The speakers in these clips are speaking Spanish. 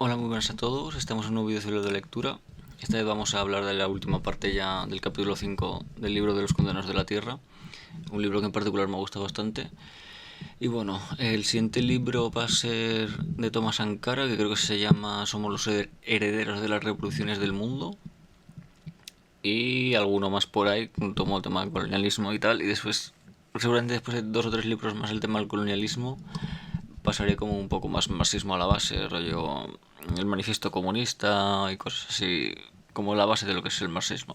Hola, muy buenas a todos. Estamos en un nuevo video ciclo de lectura. Esta vez vamos a hablar de la última parte ya del capítulo 5 del libro de los condenados de la tierra. Un libro que en particular me gusta bastante. Y bueno, el siguiente libro va a ser de Thomas Sankara, que creo que se llama Somos los herederos de las revoluciones del mundo. Y alguno más por ahí, como el tema del colonialismo y tal. Y después, seguramente después de 2 o 3 libros más el tema del colonialismo, pasaría como un poco más marxismo a la base, rollo el manifiesto comunista y cosas así, como la base de lo que es el marxismo.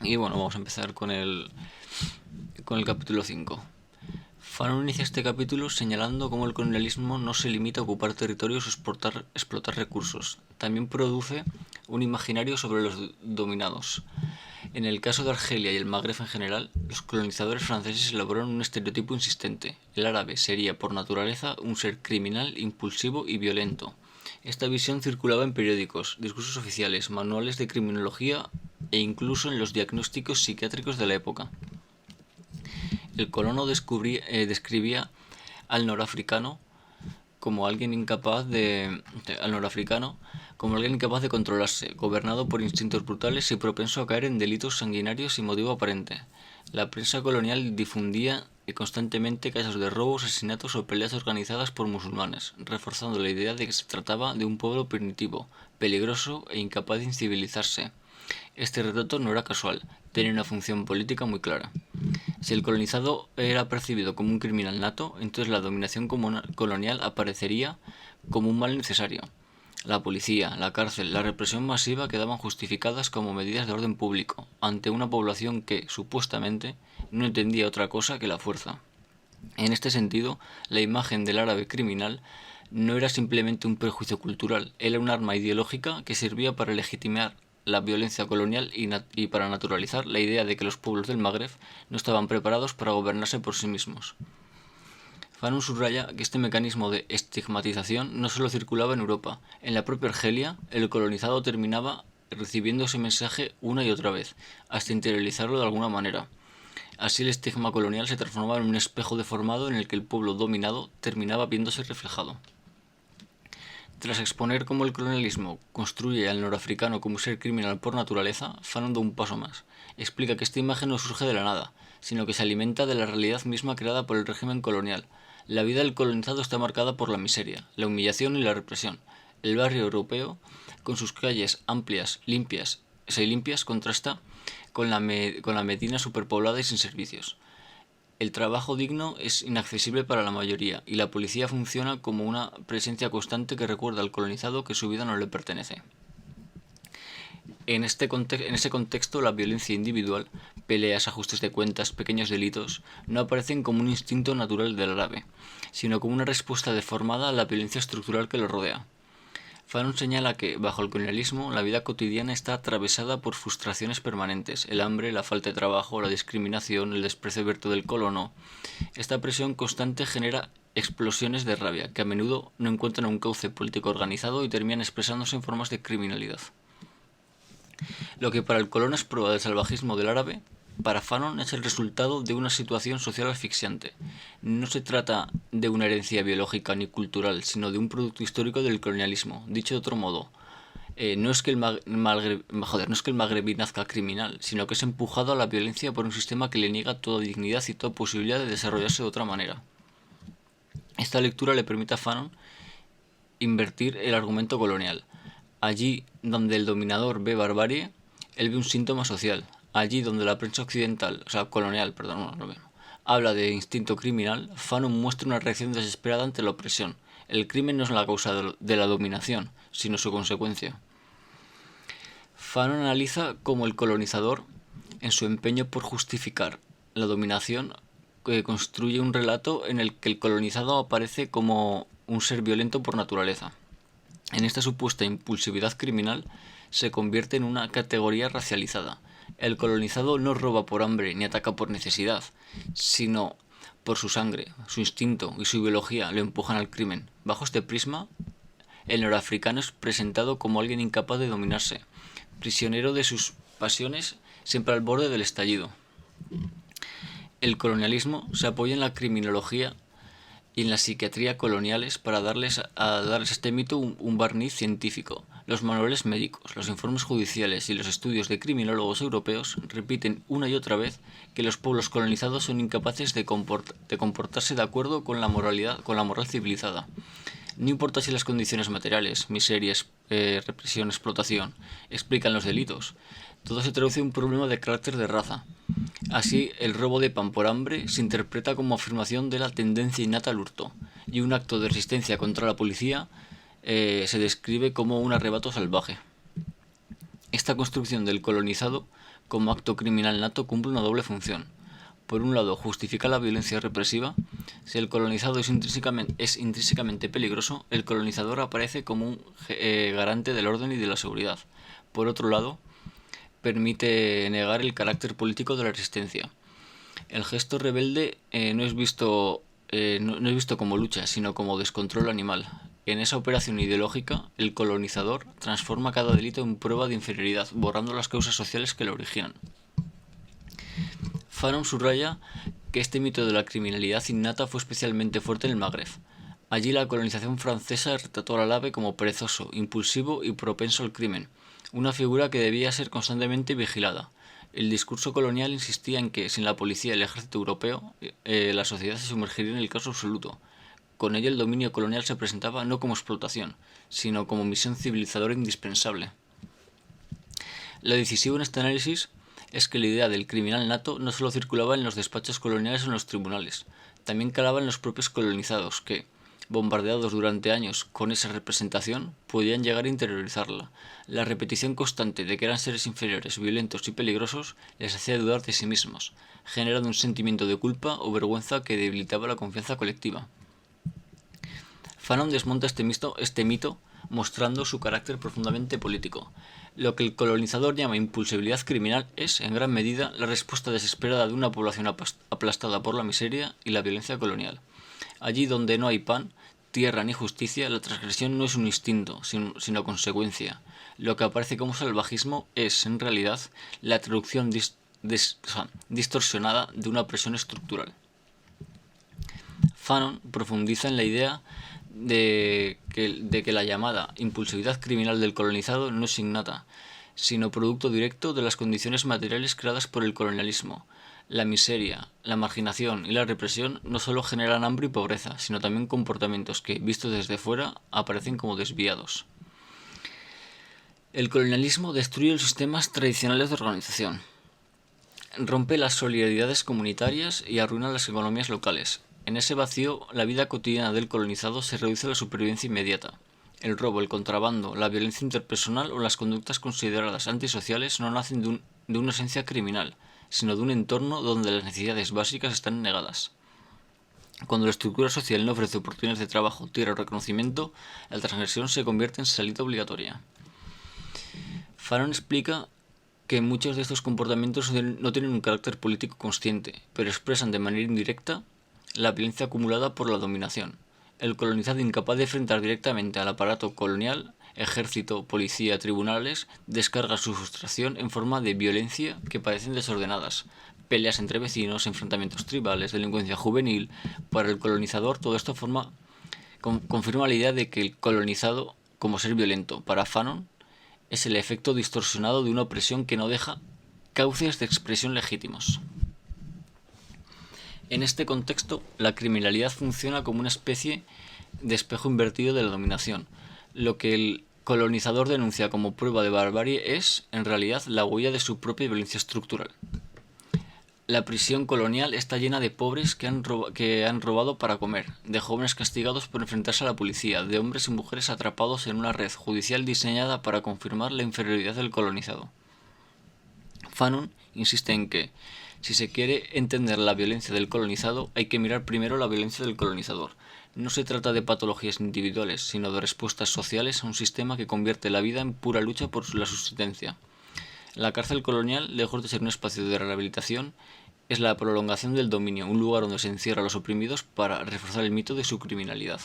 Y bueno, vamos a empezar con el capítulo 5. Fanon inicia este capítulo señalando cómo el colonialismo no se limita a ocupar territorios o explotar recursos, también produce un imaginario sobre los dominados. En el caso de Argelia y el Magreb en general, los colonizadores franceses elaboraron un estereotipo insistente. El árabe sería, por naturaleza, un ser criminal, impulsivo y violento. Esta visión circulaba en periódicos, discursos oficiales, manuales de criminología e incluso en los diagnósticos psiquiátricos de la época. El colono describía al norafricano como alguien incapaz de controlarse, gobernado por instintos brutales y propenso a caer en delitos sanguinarios sin motivo aparente. La prensa colonial difundía constantemente casos de robos, asesinatos o peleas organizadas por musulmanes, reforzando la idea de que se trataba de un pueblo primitivo, peligroso e incapaz de civilizarse. Este retrato no era casual, tenía una función política muy clara. Si el colonizado era percibido como un criminal nato, entonces la dominación colonial aparecería como un mal necesario. La policía, la cárcel, la represión masiva quedaban justificadas como medidas de orden público, ante una población que, supuestamente, no entendía otra cosa que la fuerza. En este sentido, la imagen del árabe criminal no era simplemente un prejuicio cultural, era un arma ideológica que servía para legitimar la violencia colonial y para naturalizar la idea de que los pueblos del Magreb no estaban preparados para gobernarse por sí mismos. Fanon subraya que este mecanismo de estigmatización no solo circulaba en Europa. En la propia Argelia, el colonizado terminaba recibiendo ese mensaje una y otra vez, hasta interiorizarlo de alguna manera. Así el estigma colonial se transformaba en un espejo deformado en el que el pueblo dominado terminaba viéndose reflejado. Tras exponer cómo el colonialismo construye al norafricano como un ser criminal por naturaleza, Fanon da un paso más. Explica que esta imagen no surge de la nada, sino que se alimenta de la realidad misma creada por el régimen colonial. La vida del colonizado está marcada por la miseria, la humillación y la represión. El barrio europeo, con sus calles amplias, limpias, contrasta con la Medina superpoblada y sin servicios. El trabajo digno es inaccesible para la mayoría, y la policía funciona como una presencia constante que recuerda al colonizado que su vida no le pertenece. En ese contexto, la violencia individual, peleas, ajustes de cuentas, pequeños delitos, no aparecen como un instinto natural del árabe, sino como una respuesta deformada a la violencia estructural que lo rodea. Fanon señala que, bajo el colonialismo, la vida cotidiana está atravesada por frustraciones permanentes: el hambre, la falta de trabajo, la discriminación, el desprecio abierto del colono. Esta presión constante genera explosiones de rabia, que a menudo no encuentran un cauce político organizado y terminan expresándose en formas de criminalidad. Lo que para el colono es prueba del salvajismo del árabe, para Fanon es el resultado de una situación social asfixiante. No se trata de una herencia biológica ni cultural, sino de un producto histórico del colonialismo. Dicho de otro modo, no es que el magrebí nazca criminal, sino que es empujado a la violencia por un sistema que le niega toda dignidad y toda posibilidad de desarrollarse de otra manera. Esta lectura le permite a Fanon invertir el argumento colonial. Allí donde el dominador ve barbarie, él ve un síntoma social. Allí donde la prensa occidental, colonial, habla de instinto criminal, Fanon muestra una reacción desesperada ante la opresión. El crimen no es la causa de la dominación, sino su consecuencia. Fanon analiza cómo el colonizador, en su empeño por justificar la dominación, construye un relato en el que el colonizado aparece como un ser violento por naturaleza. En esta supuesta impulsividad criminal se convierte en una categoría racializada. El colonizado no roba por hambre ni ataca por necesidad, sino por su sangre, su instinto y su biología lo empujan al crimen. Bajo este prisma, el norafricano es presentado como alguien incapaz de dominarse, prisionero de sus pasiones, siempre al borde del estallido. El colonialismo se apoya en la criminología y en la psiquiatría coloniales para darles a este mito un barniz científico. Los manuales médicos, los informes judiciales y los estudios de criminólogos europeos repiten una y otra vez que los pueblos colonizados son incapaces de comportarse de acuerdo con la moral civilizada. No importa si las condiciones materiales, miseria, represión, explotación, explican los delitos. Todo se traduce en un problema de carácter de raza. Así, el robo de pan por hambre se interpreta como afirmación de la tendencia innata al hurto, y un acto de resistencia contra la policía se describe como un arrebato salvaje. Esta construcción del colonizado como acto criminal nato cumple una doble función. Por un lado, justifica la violencia represiva. Si el colonizado es intrínsecamente peligroso, el colonizador aparece como un garante del orden y de la seguridad. Por otro lado, permite negar el carácter político de la resistencia. El gesto rebelde no es visto como lucha, sino como descontrol animal. En esa operación ideológica, el colonizador transforma cada delito en prueba de inferioridad, borrando las causas sociales que lo originan. Fanon subraya que este mito de la criminalidad innata fue especialmente fuerte en el Magreb. Allí la colonización francesa retrató al árabe como perezoso, impulsivo y propenso al crimen, una figura que debía ser constantemente vigilada. El discurso colonial insistía en que, sin la policía y el ejército europeo, la sociedad se sumergiría en el caos absoluto. Con ello el dominio colonial se presentaba no como explotación, sino como misión civilizadora indispensable. Lo decisivo en este análisis es que la idea del criminal nato no solo circulaba en los despachos coloniales o en los tribunales, también calaba en los propios colonizados que, bombardeados durante años con esa representación, podían llegar a interiorizarla. La repetición constante de que eran seres inferiores, violentos y peligrosos les hacía dudar de sí mismos, generando un sentimiento de culpa o vergüenza que debilitaba la confianza colectiva. Fanon desmonta este mito mostrando su carácter profundamente político. Lo que el colonizador llama impulsividad criminal es, en gran medida, la respuesta desesperada de una población aplastada por la miseria y la violencia colonial. Allí donde no hay pan, tierra ni justicia, la transgresión no es un instinto, sino consecuencia. Lo que aparece como salvajismo es, en realidad, la traducción distorsionada de una presión estructural. Fanon profundiza en la idea de que la llamada impulsividad criminal del colonizado no es innata, sino producto directo de las condiciones materiales creadas por el colonialismo. La miseria, la marginación y la represión no solo generan hambre y pobreza, sino también comportamientos que, vistos desde fuera, aparecen como desviados. El colonialismo destruye los sistemas tradicionales de organización, rompe las solidaridades comunitarias y arruina las economías locales. En ese vacío, la vida cotidiana del colonizado se reduce a la supervivencia inmediata. El robo, el contrabando, la violencia interpersonal o las conductas consideradas antisociales no nacen de una esencia criminal, sino de un entorno donde las necesidades básicas están negadas. Cuando la estructura social no ofrece oportunidades de trabajo, tierra o reconocimiento, la transgresión se convierte en salida obligatoria. Fanon explica que muchos de estos comportamientos no tienen un carácter político consciente, pero expresan de manera indirecta la violencia acumulada por la dominación. El colonizado, incapaz de enfrentar directamente al aparato colonial, ejército, policía, tribunales, descarga su frustración en forma de violencia que parecen desordenadas. Peleas entre vecinos, enfrentamientos tribales, delincuencia juvenil. Para el colonizador todo esto confirma la idea de que el colonizado, como ser violento, para Fanon, es el efecto distorsionado de una opresión que no deja cauces de expresión legítimos. En este contexto, la criminalidad funciona como una especie de espejo invertido de la dominación. Lo que el colonizador denuncia como prueba de barbarie es, en realidad, la huella de su propia violencia estructural. La prisión colonial está llena de pobres que han robado para comer, de jóvenes castigados por enfrentarse a la policía, de hombres y mujeres atrapados en una red judicial diseñada para confirmar la inferioridad del colonizado. Fanon insiste en que, si se quiere entender la violencia del colonizado, hay que mirar primero la violencia del colonizador. No se trata de patologías individuales, sino de respuestas sociales a un sistema que convierte la vida en pura lucha por la subsistencia. La cárcel colonial, lejos de ser un espacio de rehabilitación, es la prolongación del dominio, un lugar donde se encierra a los oprimidos para reforzar el mito de su criminalidad.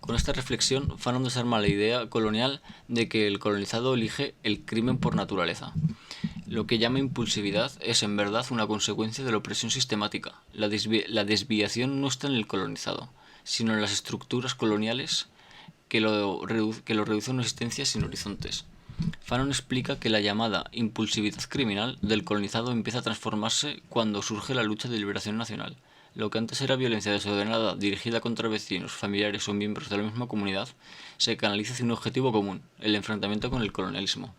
Con esta reflexión, Fanon desarma la idea colonial de que el colonizado elige el crimen por naturaleza. Lo que llama impulsividad es en verdad una consecuencia de la opresión sistemática. La desviación no está en el colonizado, sino en las estructuras coloniales que lo reducen a una existencia sin horizontes. Fanon explica que la llamada impulsividad criminal del colonizado empieza a transformarse cuando surge la lucha de liberación nacional. Lo que antes era violencia desordenada dirigida contra vecinos, familiares o miembros de la misma comunidad, se canaliza hacia un objetivo común, el enfrentamiento con el colonialismo.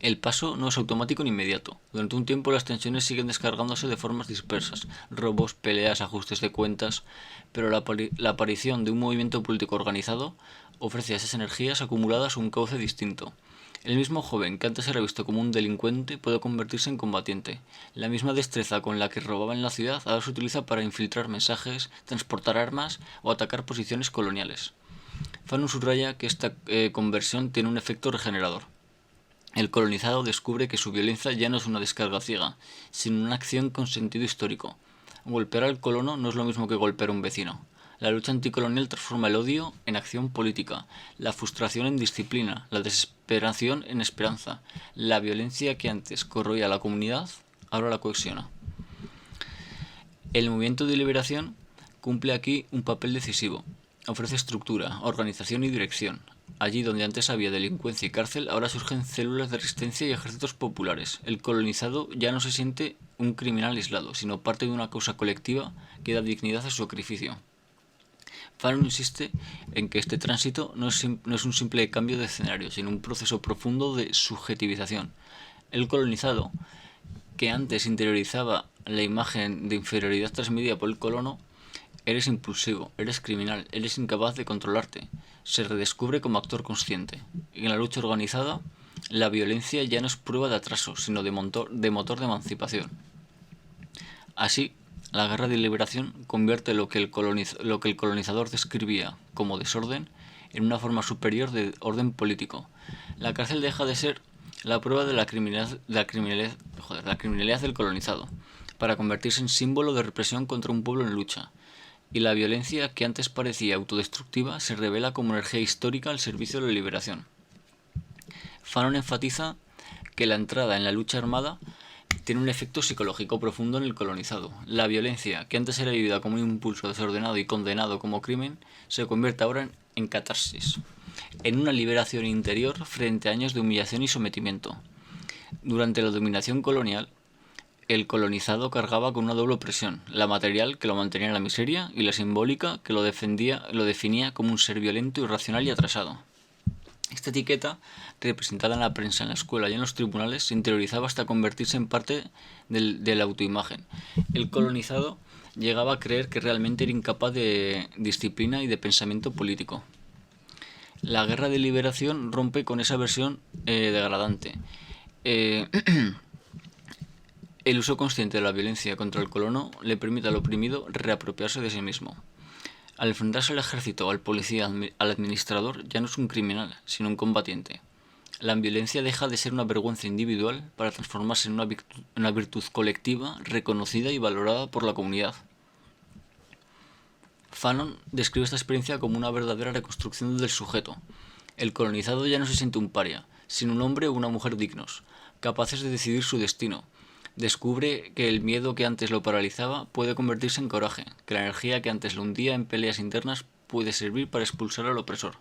El paso no es automático ni inmediato. Durante un tiempo las tensiones siguen descargándose de formas dispersas, robos, peleas, ajustes de cuentas, pero la aparición de un movimiento político organizado ofrece a esas energías acumuladas un cauce distinto. El mismo joven que antes era visto como un delincuente puede convertirse en combatiente. La misma destreza con la que robaba en la ciudad ahora se utiliza para infiltrar mensajes, transportar armas o atacar posiciones coloniales. Fanon subraya que esta conversión tiene un efecto regenerador. El colonizado descubre que su violencia ya no es una descarga ciega, sino una acción con sentido histórico. Golpear al colono no es lo mismo que golpear a un vecino. La lucha anticolonial transforma el odio en acción política, la frustración en disciplina, la desesperación en esperanza. La violencia que antes corroía a la comunidad, ahora la cohesiona. El movimiento de liberación cumple aquí un papel decisivo. Ofrece estructura, organización y dirección. Allí donde antes había delincuencia y cárcel, ahora surgen células de resistencia y ejércitos populares. El colonizado ya no se siente un criminal aislado, sino parte de una causa colectiva que da dignidad a su sacrificio. Fanon insiste en que este tránsito no es un simple cambio de escenario, sino un proceso profundo de subjetivización. El colonizado, que antes interiorizaba la imagen de inferioridad transmitida por el colono, eres impulsivo, eres criminal, eres incapaz de controlarte, se redescubre como actor consciente. Y en la lucha organizada, la violencia ya no es prueba de atraso, sino de motor de emancipación. Así, la guerra de liberación convierte lo que el colonizador describía como desorden en una forma superior de orden político. La cárcel deja de ser la prueba de la criminalidad del colonizado, para convertirse en símbolo de represión contra un pueblo en lucha. Y la violencia que antes parecía autodestructiva se revela como energía histórica al servicio de la liberación. Fanon enfatiza que la entrada en la lucha armada tiene un efecto psicológico profundo en el colonizado. La violencia, que antes era vivida como un impulso desordenado y condenado como crimen, se convierte ahora en catarsis, en una liberación interior frente a años de humillación y sometimiento. Durante la dominación colonial, el colonizado cargaba con una doble opresión, la material, que lo mantenía en la miseria, y la simbólica, que lo definía como un ser violento, irracional y atrasado. Esta etiqueta, representada en la prensa, en la escuela y en los tribunales, se interiorizaba hasta convertirse en parte de la autoimagen. El colonizado llegaba a creer que realmente era incapaz de disciplina y de pensamiento político. La guerra de liberación rompe con esa versión degradante. El uso consciente de la violencia contra el colono le permite al oprimido reapropiarse de sí mismo. Al enfrentarse al ejército, al policía, al administrador, ya no es un criminal, sino un combatiente. La violencia deja de ser una vergüenza individual para transformarse en una virtud colectiva, reconocida y valorada por la comunidad. Fanon describe esta experiencia como una verdadera reconstrucción del sujeto. El colonizado ya no se siente un paria, sino un hombre o una mujer dignos, capaces de decidir su destino. Descubre que el miedo que antes lo paralizaba puede convertirse en coraje, que la energía que antes lo hundía en peleas internas puede servir para expulsar al opresor.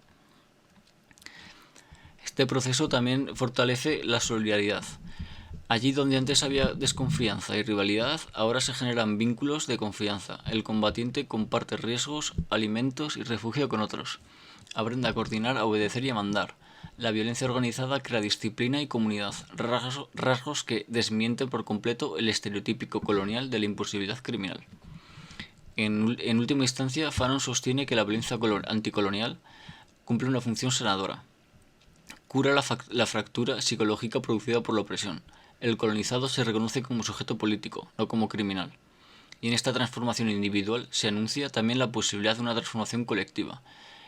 Este proceso también fortalece la solidaridad. Allí donde antes había desconfianza y rivalidad, ahora se generan vínculos de confianza. El combatiente comparte riesgos, alimentos y refugio con otros. Aprende a coordinar, a obedecer y a mandar. La violencia organizada crea disciplina y comunidad, rasgos que desmienten por completo el estereotípico colonial de la impulsividad criminal. En última instancia, Fanon sostiene que la violencia anticolonial cumple una función sanadora. Cura la fractura psicológica producida por la opresión. El colonizado se reconoce como sujeto político, no como criminal. Y en esta transformación individual se anuncia también la posibilidad de una transformación colectiva,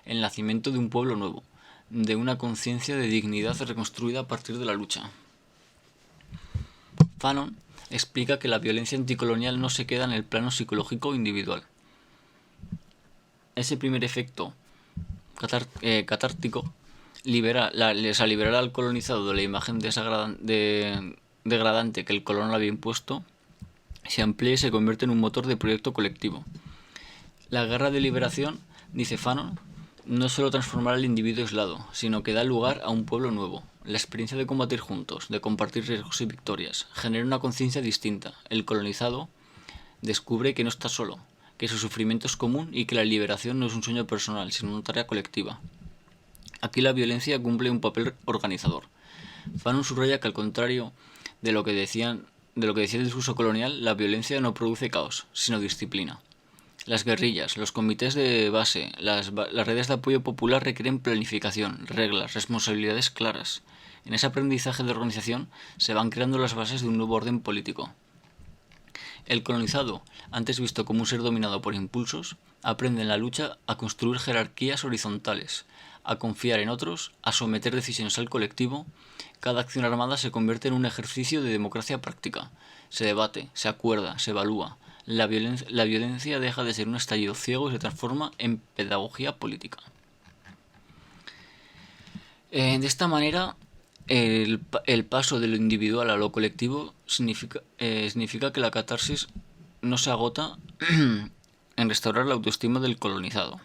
el nacimiento de un pueblo nuevo, de una conciencia de dignidad reconstruida a partir de la lucha. Fanon explica que la violencia anticolonial no se queda en el plano psicológico individual. Ese primer efecto catártico liberar al colonizado de la imagen degradante que el colono le había impuesto, se amplía y se convierte en un motor de proyecto colectivo. La guerra de liberación, dice Fanon, no es solo transformar al individuo aislado, sino que da lugar a un pueblo nuevo. La experiencia de combatir juntos, de compartir riesgos y victorias, genera una conciencia distinta. El colonizado descubre que no está solo, que su sufrimiento es común y que la liberación no es un sueño personal, sino una tarea colectiva. Aquí la violencia cumple un papel organizador. Fanon subraya que al contrario de lo que decía el discurso colonial, la violencia no produce caos, sino disciplina. Las guerrillas, los comités de base, las redes de apoyo popular requieren planificación, reglas, responsabilidades claras. En ese aprendizaje de organización se van creando las bases de un nuevo orden político. El colonizado, antes visto como un ser dominado por impulsos, aprende en la lucha a construir jerarquías horizontales, a confiar en otros, a someter decisiones al colectivo. Cada acción armada se convierte en un ejercicio de democracia práctica. Se debate, se acuerda, se evalúa. La violencia deja de ser un estallido ciego y se transforma en pedagogía política. De esta manera, el paso de lo individual a lo colectivo significa que la catarsis no se agota en restaurar la autoestima del colonizado.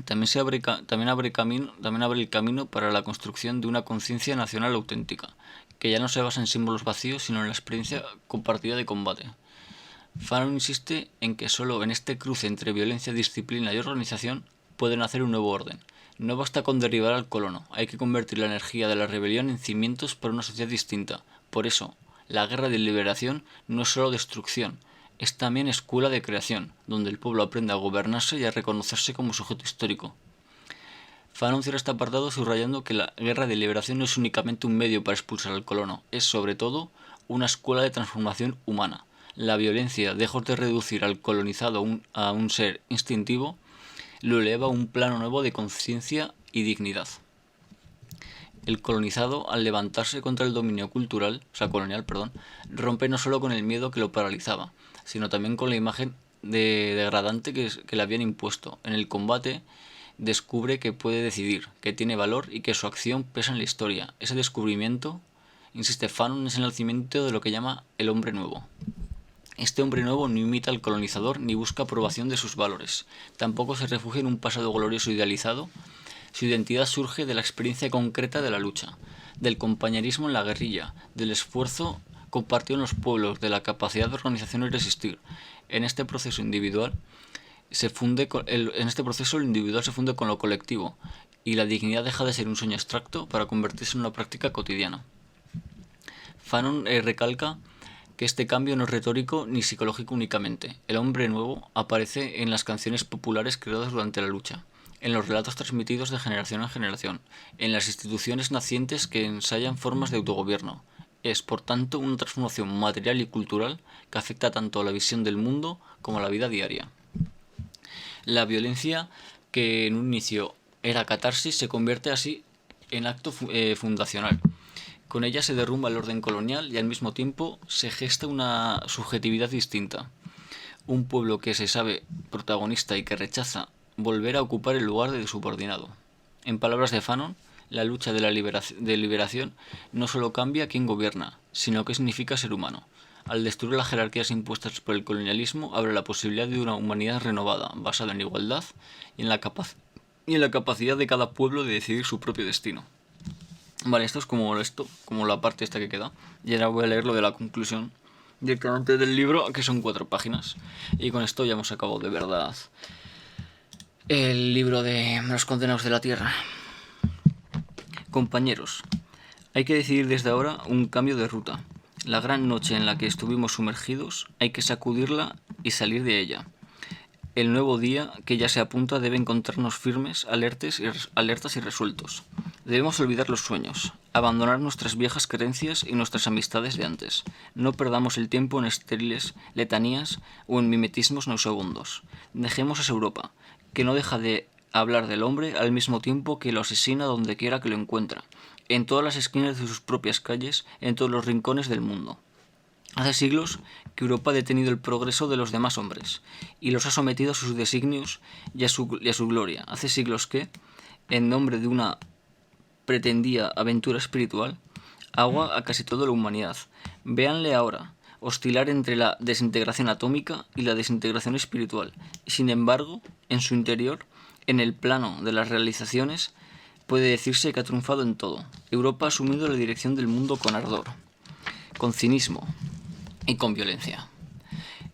También abre el camino para la construcción de una conciencia nacional auténtica, que ya no se basa en símbolos vacíos, sino en la experiencia compartida de combate. Fanon insiste en que solo en este cruce entre violencia, disciplina y organización pueden hacer un nuevo orden. No basta con derribar al colono, hay que convertir la energía de la rebelión en cimientos para una sociedad distinta. Por eso, la guerra de liberación no es solo destrucción, es también escuela de creación, donde el pueblo aprende a gobernarse y a reconocerse como sujeto histórico. Fanon cierra este apartado subrayando que la guerra de liberación no es únicamente un medio para expulsar al colono, es sobre todo una escuela de transformación humana. La violencia, lejos de reducir al colonizado a un ser instintivo, lo eleva a un plano nuevo de conciencia y dignidad. El colonizado, al levantarse contra el dominio colonial, rompe no solo con el miedo que lo paralizaba, sino también con la imagen degradante que le habían impuesto. En el combate descubre que puede decidir, que tiene valor y que su acción pesa en la historia. Ese descubrimiento, insiste Fanon, es el nacimiento de lo que llama el hombre nuevo. Este hombre nuevo no imita al colonizador ni busca aprobación de sus valores. Tampoco se refugia en un pasado glorioso idealizado. Su identidad surge de la experiencia concreta de la lucha, del compañerismo en la guerrilla, del esfuerzo compartido en los pueblos, de la capacidad de organización y resistir. En este proceso el individual se funde con lo colectivo y la dignidad deja de ser un sueño abstracto para convertirse en una práctica cotidiana. Fanon recalca que este cambio no es retórico ni psicológico únicamente. El hombre nuevo aparece en las canciones populares creadas durante la lucha, en los relatos transmitidos de generación en generación, en las instituciones nacientes que ensayan formas de autogobierno. Es, por tanto, una transformación material y cultural que afecta tanto a la visión del mundo como a la vida diaria. La violencia, que en un inicio era catarsis, se convierte así en acto fundacional. Con ella se derrumba el orden colonial y al mismo tiempo se gesta una subjetividad distinta. Un pueblo que se sabe protagonista y que rechaza volver a ocupar el lugar de subordinado. En palabras de Fanon, la lucha de liberación no solo cambia quién gobierna, sino qué significa ser humano. Al destruir las jerarquías impuestas por el colonialismo, abre la posibilidad de una humanidad renovada, basada en igualdad y en la capacidad de cada pueblo de decidir su propio destino. Vale, esto es como la parte esta que queda. Y ahora voy a leer lo de la conclusión directamente del libro, que son 4 páginas. Y con esto ya hemos acabado de verdad el libro de Los condenados de la tierra. Compañeros, hay que decidir desde ahora un cambio de ruta. La gran noche en la que estuvimos sumergidos, hay que sacudirla y salir de ella. El nuevo día que ya se apunta debe encontrarnos firmes, alertas y resueltos. Debemos olvidar los sueños, abandonar nuestras viejas creencias y nuestras amistades de antes. No perdamos el tiempo en estériles letanías o en mimetismos nauseabundos. Dejemos esa Europa, que no deja de hablar del hombre al mismo tiempo que lo asesina donde quiera que lo encuentra, en todas las esquinas de sus propias calles, en todos los rincones del mundo. Hace siglos que Europa ha detenido el progreso de los demás hombres y los ha sometido a sus designios y a su gloria. Hace siglos que, en nombre de una pretendía aventura espiritual, agua a casi toda la humanidad. Véanle ahora, oscilar entre la desintegración atómica y la desintegración espiritual, y sin embargo, en su interior, en el plano de las realizaciones, puede decirse que ha triunfado en todo. Europa ha asumido la dirección del mundo con ardor, con cinismo y con violencia.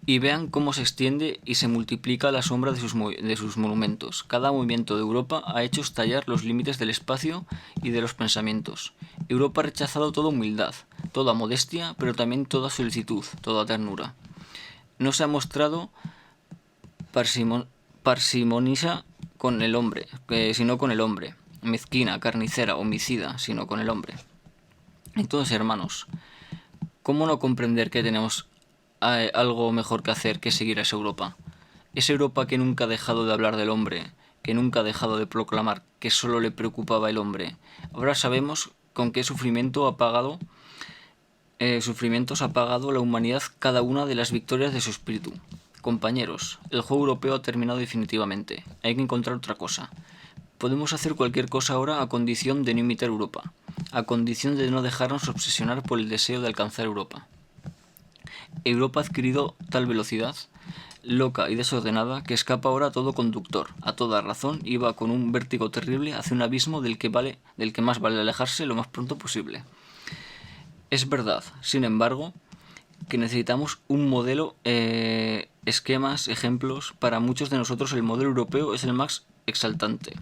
Y vean cómo se extiende y se multiplica la sombra de sus monumentos. Cada movimiento de Europa ha hecho estallar los límites del espacio y de los pensamientos. Europa ha rechazado toda humildad, toda modestia, pero también toda solicitud, toda ternura. No se ha mostrado parsimoniosa con el hombre, sino con el hombre. Mezquina, carnicera, homicida, sino con el hombre. Entonces, hermanos, ¿cómo no comprender que tenemos algo mejor que hacer que seguir a esa Europa? Esa Europa que nunca ha dejado de hablar del hombre, que nunca ha dejado de proclamar que solo le preocupaba el hombre. Ahora sabemos con qué sufrimientos ha pagado la humanidad cada una de las victorias de su espíritu. Compañeros, el juego europeo ha terminado definitivamente. Hay que encontrar otra cosa. Podemos hacer cualquier cosa ahora a condición de no imitar Europa, a condición de no dejarnos obsesionar por el deseo de alcanzar Europa. Europa ha adquirido tal velocidad, loca y desordenada, que escapa ahora a todo conductor, a toda razón, y va con un vértigo terrible hacia un abismo del que más vale alejarse lo más pronto posible. Es verdad, sin embargo, que necesitamos un modelo, esquemas, ejemplos. Para muchos de nosotros el modelo europeo es el más exaltante,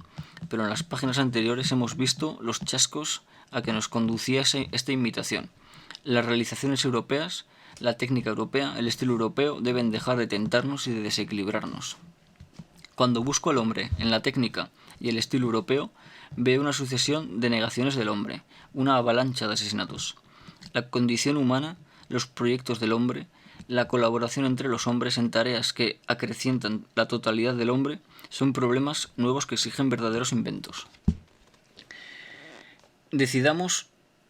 pero en las páginas anteriores hemos visto los chascos a que nos conducía esta imitación. Las realizaciones europeas, la técnica europea, el estilo europeo deben dejar de tentarnos y de desequilibrarnos. Cuando busco al hombre en la técnica y el estilo europeo, veo una sucesión de negaciones del hombre, una avalancha de asesinatos. La condición humana, los proyectos del hombre, la colaboración entre los hombres en tareas que acrecientan la totalidad del hombre, son problemas nuevos que exigen verdaderos inventos. Decidamos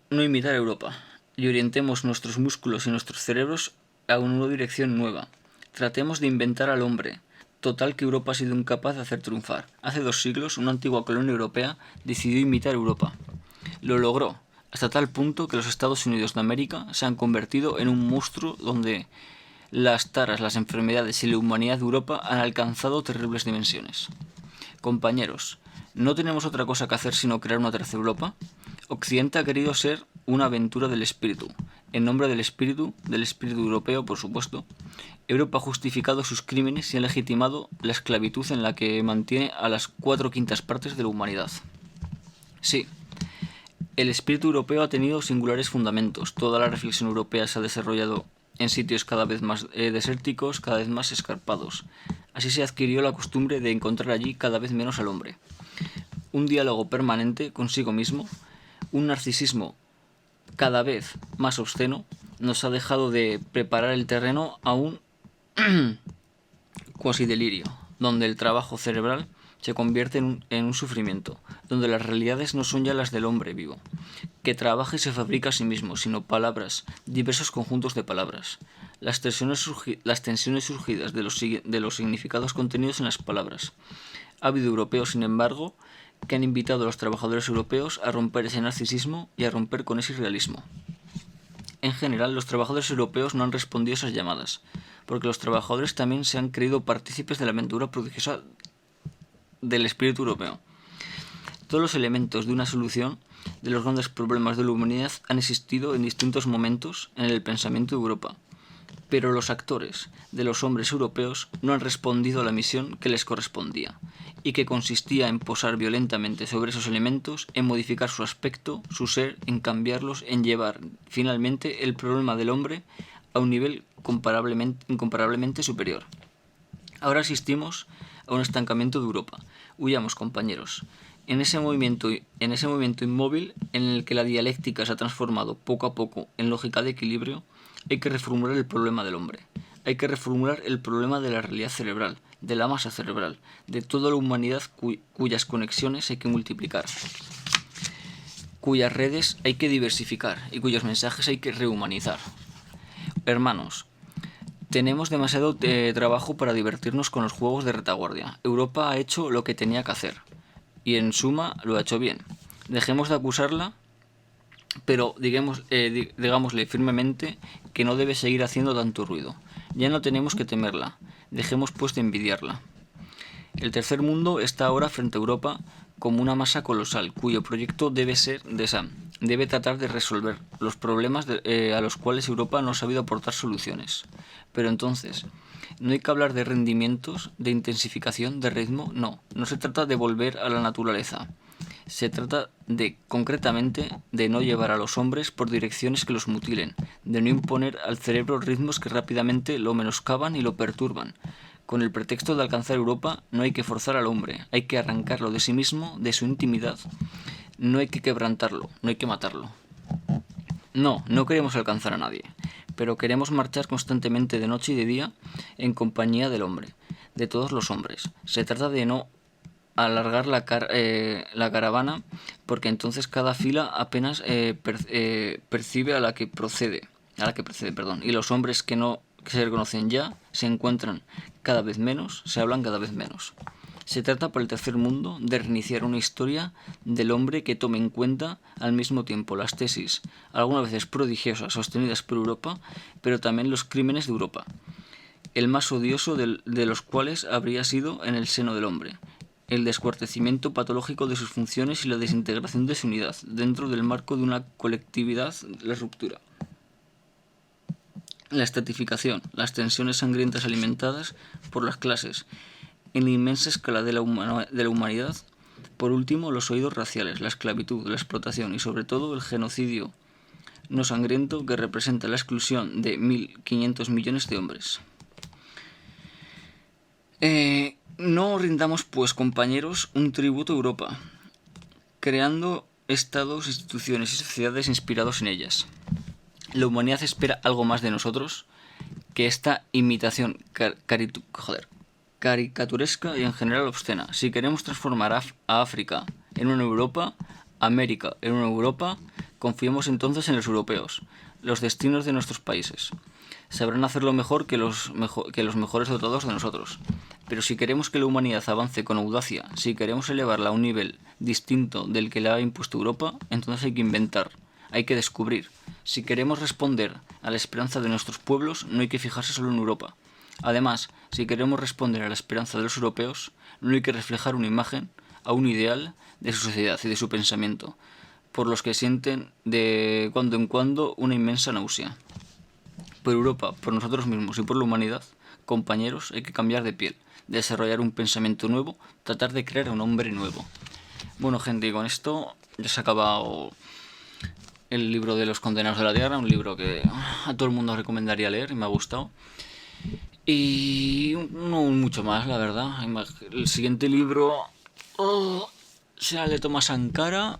no imitar a Europa y orientemos nuestros músculos y nuestros cerebros a una dirección nueva. Tratemos de inventar al hombre, total que Europa ha sido incapaz de hacer triunfar. Hace 2 siglos, una antigua colonia europea decidió imitar a Europa. Lo logró, hasta tal punto que los Estados Unidos de América se han convertido en un monstruo donde las taras, las enfermedades y la humanidad de Europa han alcanzado terribles dimensiones. Compañeros, ¿no tenemos otra cosa que hacer sino crear una tercera Europa? Occidente ha querido ser una aventura del espíritu. En nombre del espíritu europeo, por supuesto, Europa ha justificado sus crímenes y ha legitimado la esclavitud en la que mantiene a las 4/5 partes de la humanidad. Sí, el espíritu europeo ha tenido singulares fundamentos. Toda la reflexión europea se ha desarrollado en sitios cada vez más desérticos, cada vez más escarpados. Así se adquirió la costumbre de encontrar allí cada vez menos al hombre. Un diálogo permanente consigo mismo, un narcisismo cada vez más obsceno, nos ha dejado de preparar el terreno a un cuasi delirio, donde el trabajo cerebral se convierte en un sufrimiento, donde las realidades no son ya las del hombre vivo, que trabaja y se fabrica a sí mismo, sino palabras, diversos conjuntos de palabras. Las tensiones surgidas de los significados contenidos en las palabras. Ha habido europeos, sin embargo, que han invitado a los trabajadores europeos a romper ese narcisismo y a romper con ese irrealismo. En general, los trabajadores europeos no han respondido a esas llamadas, porque los trabajadores también se han creído partícipes de la aventura prodigiosa del espíritu europeo. Todos los elementos de una solución de los grandes problemas de la humanidad han existido en distintos momentos en el pensamiento de Europa, pero los actores de los hombres europeos no han respondido a la misión que les correspondía, y que consistía en posar violentamente sobre esos elementos, en modificar su aspecto, su ser, en cambiarlos, en llevar finalmente el problema del hombre a un nivel incomparablemente superior. Ahora asistimos a un estancamiento de Europa. Huyamos, compañeros. En ese movimiento inmóvil en el que la dialéctica se ha transformado poco a poco en lógica de equilibrio, hay que reformular el problema del hombre. Hay que reformular el problema de la realidad cerebral, de la masa cerebral, de toda la humanidad cuyas conexiones hay que multiplicar, cuyas redes hay que diversificar y cuyos mensajes hay que rehumanizar. Hermanos, tenemos demasiado trabajo para divertirnos con los juegos de retaguardia. Europa ha hecho lo que tenía que hacer y en suma lo ha hecho bien. Dejemos de acusarla, pero digámosle firmemente que no debe seguir haciendo tanto ruido. Ya no tenemos que temerla, dejemos pues de envidiarla. El tercer mundo está ahora frente a Europa como una masa colosal, cuyo proyecto debe tratar de resolver los problemas a los cuales Europa no ha sabido aportar soluciones. Pero entonces, no hay que hablar de rendimientos, de intensificación, de ritmo, no se trata de volver a la naturaleza. Se trata concretamente, de no llevar a los hombres por direcciones que los mutilen, de no imponer al cerebro ritmos que rápidamente lo menoscaban y lo perturban. Con el pretexto de alcanzar Europa, no hay que forzar al hombre, hay que arrancarlo de sí mismo, de su intimidad. No hay que quebrantarlo, no hay que matarlo. No queremos alcanzar a nadie, pero queremos marchar constantemente de noche y de día en compañía del hombre, de todos los hombres. Se trata de no alargar la caravana, porque entonces cada fila apenas percibe a la que precede, y los hombres que se reconocen ya se encuentran cada vez menos, se hablan cada vez menos. Se trata para el tercer mundo de reiniciar una historia del hombre que tome en cuenta al mismo tiempo las tesis, algunas veces prodigiosas, sostenidas por Europa, pero también los crímenes de Europa, el más odioso de los cuales habría sido en el seno del hombre, el descuartecimiento patológico de sus funciones y la desintegración de su unidad, dentro del marco de una colectividad, la ruptura. La estratificación, las tensiones sangrientas alimentadas por las clases, en la inmensa escala de la humanidad. Por último, los oídos raciales, la esclavitud, la explotación y sobre todo el genocidio no sangriento que representa la exclusión de 1.500 millones de hombres. No rindamos, pues, compañeros, un tributo a Europa, creando estados, instituciones y sociedades inspirados en ellas. La humanidad espera algo más de nosotros que esta imitación caricaturesca y en general obscena. Si queremos transformar a África en una Europa, América en una Europa, confiemos entonces en los europeos, los destinos de nuestros países. Sabrán hacerlo mejor que los mejores dotados de nosotros. Pero si queremos que la humanidad avance con audacia, si queremos elevarla a un nivel distinto del que le ha impuesto Europa, entonces hay que inventar, hay que descubrir. Si queremos responder a la esperanza de nuestros pueblos, no hay que fijarse solo en Europa. Además, si queremos responder a la esperanza de los europeos, no hay que reflejar una imagen, a un ideal de su sociedad y de su pensamiento, por los que sienten de cuando en cuando una inmensa náusea. Por Europa, por nosotros mismos y por la humanidad, compañeros, hay que cambiar de piel, desarrollar un pensamiento nuevo, tratar de crear un hombre nuevo. Bueno, gente, y con esto ya se ha acabado el libro de los condenados de la tierra, un libro que a todo el mundo recomendaría leer y me ha gustado. Y no mucho más, la verdad. El siguiente libro será el de Thomas Sankara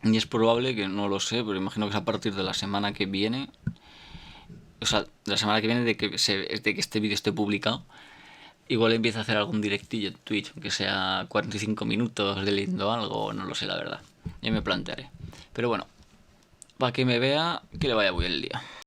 y es probable que, no lo sé, pero imagino que es a partir de la semana que viene. O sea, de la semana que viene de que este vídeo esté publicado. Igual empieza a hacer algún directillo en Twitch, que sea 45 minutos leyendo algo, no lo sé, la verdad. Ya me plantearé. Pero bueno, para que me vea, que le vaya muy bien el día.